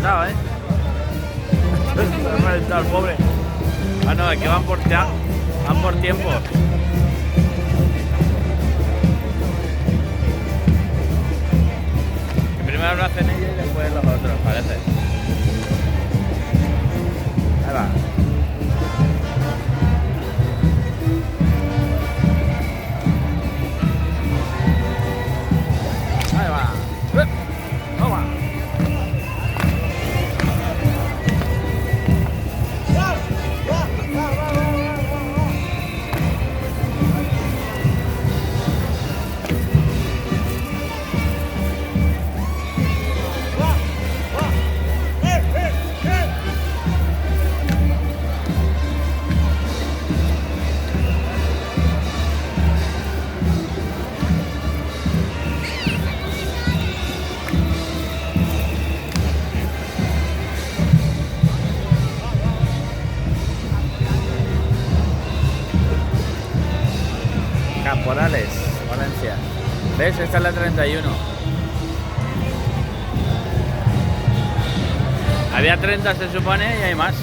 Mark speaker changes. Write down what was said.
Speaker 1: rematado, ¿eh? Está el pobre. Ah, no, es que van por tiempo. Que primero lo hacen ellos y después los otros, parece. Ahí va. Ahí va. Toma. Caporales, Valencia. ¿Ves? Esta es la 31. Había 30 se supone y hay más.